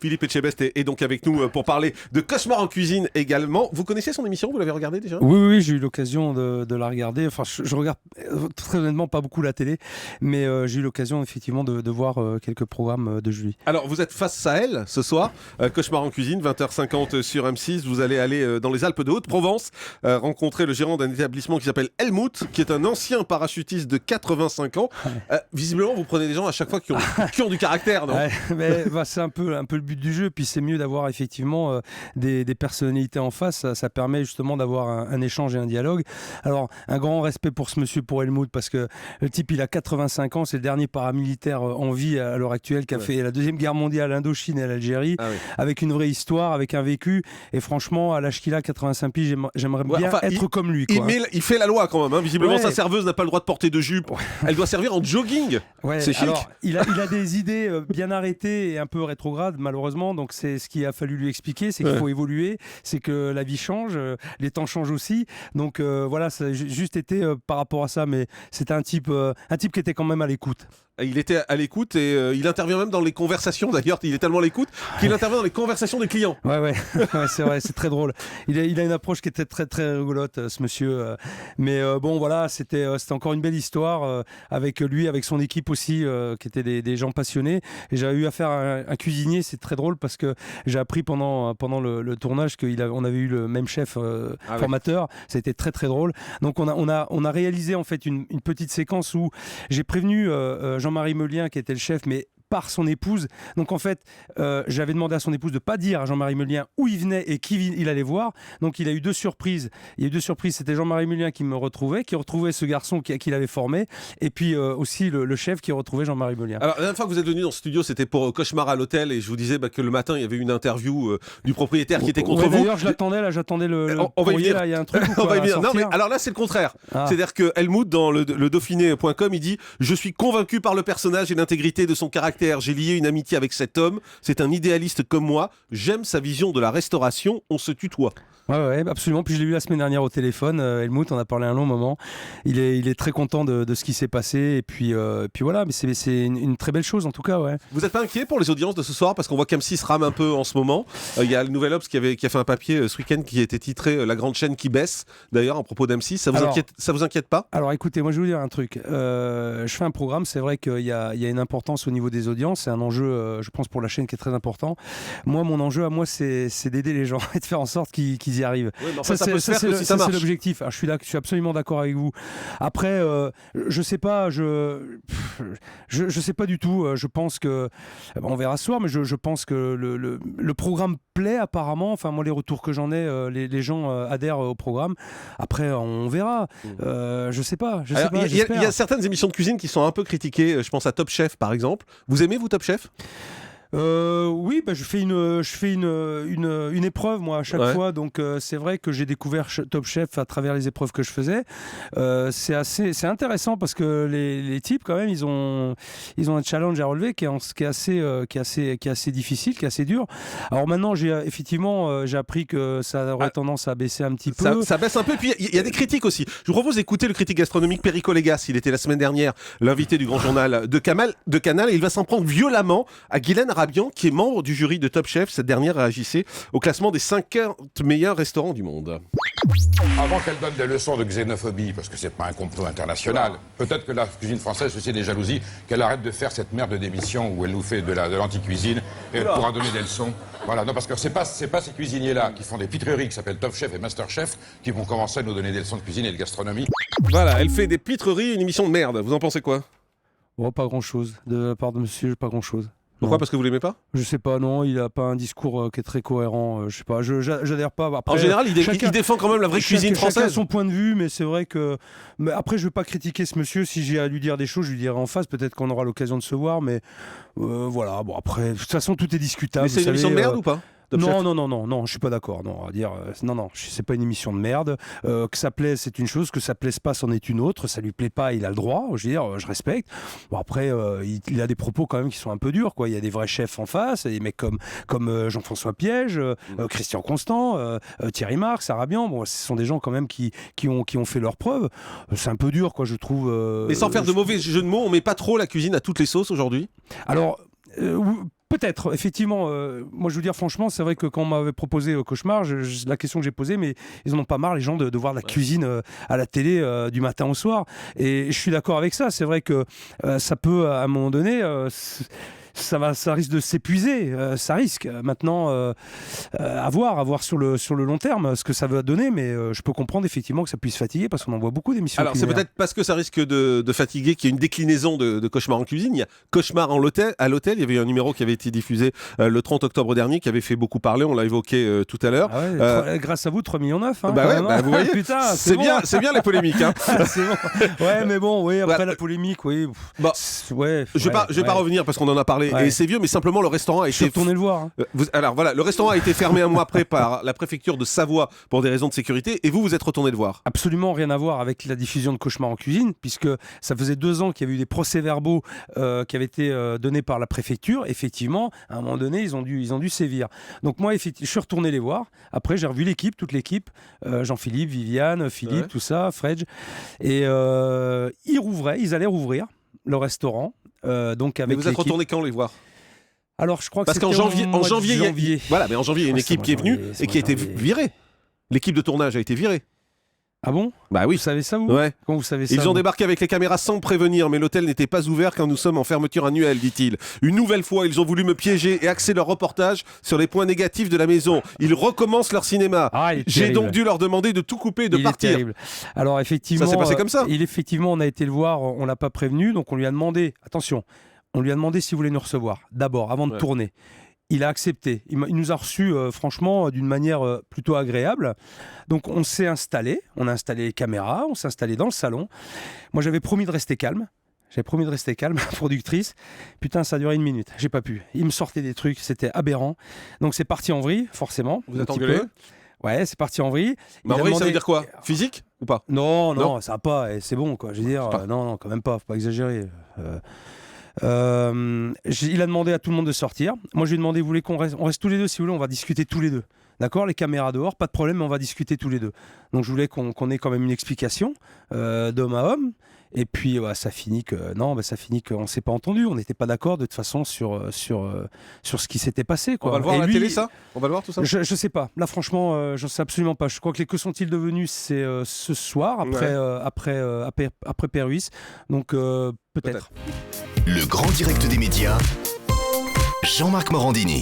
Philippe Etchebest est donc avec nous pour parler de Cauchemar en cuisine également. Vous connaissez son émission? Vous l'avez regardée déjà? Oui, j'ai eu l'occasion de la regarder. Enfin, je regarde très honnêtement pas beaucoup la télé, mais j'ai eu l'occasion effectivement de voir quelques programmes de Julie. Alors, vous êtes face à elle ce soir, Cauchemar en cuisine, 20h50 sur M6. Vous allez aller dans les Alpes de Haute-Provence, rencontrer le gérant d'un établissement qui s'appelle Helmut, qui est un ancien parachutiste de 85 ans. Visiblement, vous prenez des gens à chaque fois qui ont du caractère, non? Mais, c'est un peu le but du jeu. Puis c'est mieux d'avoir effectivement des personnalités en face. Ça permet justement d'avoir un échange et un dialogue. Alors, un grand respect pour ce monsieur, pour Helmut, parce que le type, il a 85 ans. C'est le dernier paramilitaire en vie à l'heure actuelle qui a fait la Deuxième Guerre mondiale, l'Indochine et l'Algérie, avec une vraie histoire, avec un vécu. Et franchement, à l'âge qu'il a, 85 piges, j'aimerais bien être comme lui, quoi. Il fait la loi quand même. Visiblement, sa serveuse n'a pas le droit de porter de jupe. Elle doit servir en jogging. C'est chic. Alors, il a des idées bien arrêtées et un peu rétrogrades, malheureusement. Donc, c'est ce qu'il a fallu lui expliquer. C'est qu'il faut évoluer. C'est que la vie change. Les temps changent aussi. Donc, voilà, ça a juste été par rapport à ça. Mais c'était un type qui était quand même à l'écoute. Il était à l'écoute et il intervient même dans les conversations. D'ailleurs, il est tellement à l'écoute qu'il intervient dans les conversations des clients. Ouais, c'est vrai, c'est très drôle. Il a une approche qui était très très rigolote, ce monsieur. Mais bon, voilà, c'était encore une belle histoire avec lui, avec son équipe aussi, qui étaient des gens passionnés. Et j'avais eu affaire à un cuisinier. C'est très drôle parce que j'ai appris pendant le tournage qu'on avait eu le même chef formateur. C'était très très drôle. Donc on a réalisé en fait une petite séquence où j'ai prévenu Jean-Marie Meulien, qui était le chef, mais par son épouse. Donc en fait, j'avais demandé à son épouse de ne pas dire à Jean-Marie Meulien où il venait et qui il allait voir. Donc il a eu deux surprises. Il y a eu deux surprises. C'était Jean-Marie Meulien qui retrouvait ce garçon qu'il avait formé, et puis aussi le chef qui retrouvait Jean-Marie Meulien. Alors la dernière fois que vous êtes venu dans ce studio, c'était pour Cauchemar à l'hôtel, et je vous disais que le matin, il y avait une interview du propriétaire qui était contre vous. D'ailleurs, j'attendais le courrier, là, il y a un truc. On va y venir. Non, mais alors là, c'est le contraire. C'est-à-dire que Helmut, dans le Dauphiné.com, il dit « Je suis convaincu par le personnage et l'intégrité de son caractère. J'ai lié une amitié avec cet homme. C'est un idéaliste comme moi. J'aime sa vision de la restauration. On se tutoie. » Ouais, absolument. Puis je l'ai eu la semaine dernière au téléphone. Helmut, on a parlé un long moment. Il est très content de ce qui s'est passé. Et puis voilà, mais c'est une très belle chose en tout cas. Ouais. Vous n'êtes pas inquiet pour les audiences de ce soir? Parce qu'on voit qu'M6 rame un peu en ce moment. Il y a le Nouvel Obs qui a fait un papier ce week-end qui était titré La grande chaîne qui baisse. D'ailleurs, à propos d'M6, ça vous inquiète pas? Alors écoutez, moi je vais vous dire un truc. Je fais un programme. C'est vrai qu'il y a une importance au niveau des audiences. C'est un enjeu, je pense, pour la chaîne qui est très important. Moi, mon enjeu à moi, c'est d'aider les gens et de faire en sorte qu'ils y arrivent. Oui, ça peut se faire que si ça marche. C'est l'objectif. Alors, je suis absolument d'accord avec vous. Après, je sais pas, je sais pas du tout. Je pense que on verra ce soir, mais je pense que le programme plaît apparemment. Enfin, moi, les retours que j'en ai, les gens adhèrent au programme. Après, on verra. Je sais pas. Il y a certaines émissions de cuisine qui sont un peu critiquées. Je pense à Top Chef, par exemple. Vous aimez, vous, Top Chef? Oui, je fais une épreuve moi à chaque fois, donc c'est vrai que j'ai découvert Top Chef à travers les épreuves que je faisais. C'est intéressant parce que les types quand même ils ont un challenge à relever qui est assez difficile, qui est assez dur. Alors maintenant j'ai appris que ça aurait tendance à baisser un petit peu. Ça baisse un peu, puis il y a des critiques aussi. Je vous propose d'écouter le critique gastronomique Perico Légas. Il était la semaine dernière l'invité du Grand Journal de Canal, et il va s'en prendre violemment à Guylaine Rabian, qui est membre du jury de Top Chef. Cette dernière réagissait au classement des 50 meilleurs restaurants du monde. Avant qu'elle donne des leçons de xénophobie, parce que c'est pas un complot international, peut-être que la cuisine française suscite des jalousies, qu'elle arrête de faire cette merde d'émission où elle nous fait de l'anti-cuisine et elle pourra donner des leçons. Voilà, non, parce que c'est pas ces cuisiniers-là qui font des pitreries qui s'appellent Top Chef et Master Chef qui vont commencer à nous donner des leçons de cuisine et de gastronomie. Voilà, elle fait des pitreries, une émission de merde. Vous en pensez quoi? Pas grand-chose. De la part de monsieur, pas grand-chose. Pourquoi? Parce que vous l'aimez pas? Je sais pas, non, il a pas un discours qui est très cohérent. Je sais pas, j'adhère pas. Après, en général, il défend quand même la vraie cuisine française. Chacun a son point de vue, mais c'est vrai que. Mais après, je vais pas critiquer ce monsieur. Si j'ai à lui dire des choses, je lui dirai en face. Peut-être qu'on aura l'occasion de se voir, mais voilà. Bon, après, de toute façon, tout est discutable. Mais c'est une émission de merde ou pas? Non, je suis pas d'accord. Non, à dire, non, c'est pas une émission de merde. Que ça plaise, c'est une chose. Que ça plaise pas, c'en est une autre. Ça lui plaît pas, il a le droit. Je veux dire, je respecte. Bon, après, il a des propos quand même qui sont un peu durs, quoi. Il y a des vrais chefs en face, des mecs comme Jean-François Piège, Christian Constant, Thierry Marx, Arabian. Bon, ce sont des gens quand même qui ont fait leurs preuves. C'est un peu dur, quoi, je trouve. Mais sans faire de mauvais jeu de mots, on met pas trop la cuisine à toutes les sauces aujourd'hui. Alors. Peut-être, effectivement. Moi, je veux dire, franchement, c'est vrai que quand on m'avait proposé Cauchemar, la question que j'ai posée, mais ils en ont pas marre, les gens, de voir de la cuisine à la télé du matin au soir. Et je suis d'accord avec ça. C'est vrai que ça peut, à un moment donné, ça risque de s'épuiser, ça risque. Maintenant, à voir sur le long terme ce que ça va donner, mais je peux comprendre effectivement que ça puisse fatiguer parce qu'on en voit beaucoup d'émissions. Alors c'est peut-être parce que ça risque de fatiguer qu'il y a une déclinaison de Cauchemar en cuisine. Il y a Cauchemar à l'hôtel. Il y avait un numéro qui avait été diffusé le 30 octobre dernier qui avait fait beaucoup parler. On l'a évoqué tout à l'heure. Ah ouais, grâce à vous, 3,9 millions. Hein, vous voyez, putain, c'est bon. bien les polémiques. Hein. C'est bon. Ouais, mais bon, oui, après la polémique, oui. Je vais pas revenir parce qu'on en a parlé et c'est vieux, mais simplement le restaurant a été. Je suis retourné le voir. Hein. Alors voilà, le restaurant a été fermé un mois après par la préfecture de Savoie pour des raisons de sécurité et vous êtes retourné le voir. Absolument rien à voir avec la diffusion de Cauchemar en cuisine, puisque ça faisait 2 ans qu'il y avait eu des procès-verbaux qui avaient été donnés par la préfecture. Effectivement, à un moment donné, ils ont dû sévir. Donc moi, je suis retourné les voir. Après, j'ai revu toute l'équipe, Jean-Philippe, Viviane, Philippe, tout ça, Fredj. Et ils allaient rouvrir le restaurant. Donc avec Mais vous êtes retourné quand les voir? Alors, je crois que parce qu'en janvier, voilà, mais en janvier, il y a une équipe qui est venue et qui a été virée. L'équipe de tournage a été virée. Ah bon? Bah oui. Vous savez ça, vous? Ouais. Comment vous savez ça? Ils ont débarqué avec les caméras sans prévenir, mais l'hôtel n'était pas ouvert quand nous sommes en fermeture annuelle, dit-il. Une nouvelle fois, ils ont voulu me piéger et axer leur reportage sur les points négatifs de la maison. Ils recommencent leur cinéma. J'ai donc dû leur demander de tout couper et de partir. Est terrible. Alors effectivement, ça s'est passé comme ça. Effectivement, on a été le voir, on l'a pas prévenu, donc on lui a demandé. Attention. On lui a demandé s'il voulait nous recevoir, d'abord, avant de tourner. Il a accepté. Il nous a reçus, franchement, d'une manière plutôt agréable. Donc, on s'est installé. On a installé les caméras. On s'est installé dans le salon. Moi, j'avais promis de rester calme. La productrice. Putain, ça a duré 1 minute. J'ai pas pu. Il me sortait des trucs. C'était aberrant. Donc, c'est parti en vrille, forcément. Vous êtes engueulé? Ouais, c'est parti en vrille. Mais en vrille, ça veut dire quoi? Physique ou pas? Non, ça va pas. C'est bon, quoi. Je veux dire, non, quand même pas. Faut pas exagérer. Il a demandé à tout le monde de sortir. Moi, je lui ai demandé, vous voulez qu'on reste tous les deux? Si vous voulez, on va discuter tous les deux. D'accord? Les caméras dehors, pas de problème, mais on va discuter tous les deux. Donc, je voulais qu'on ait quand même une explication d'homme à homme. Et puis, ça finit qu'on ne s'est pas entendu. On n'était pas d'accord de toute façon sur ce qui s'était passé. Quoi. On va le voir à la télé, ça? On va le voir tout ça? Je sais pas. Là, franchement, je ne sais absolument pas. Je crois que les Que sont-ils devenus, c'est ce soir, après Péruis. Donc, peut-être. Le grand direct des médias, Jean-Marc Morandini.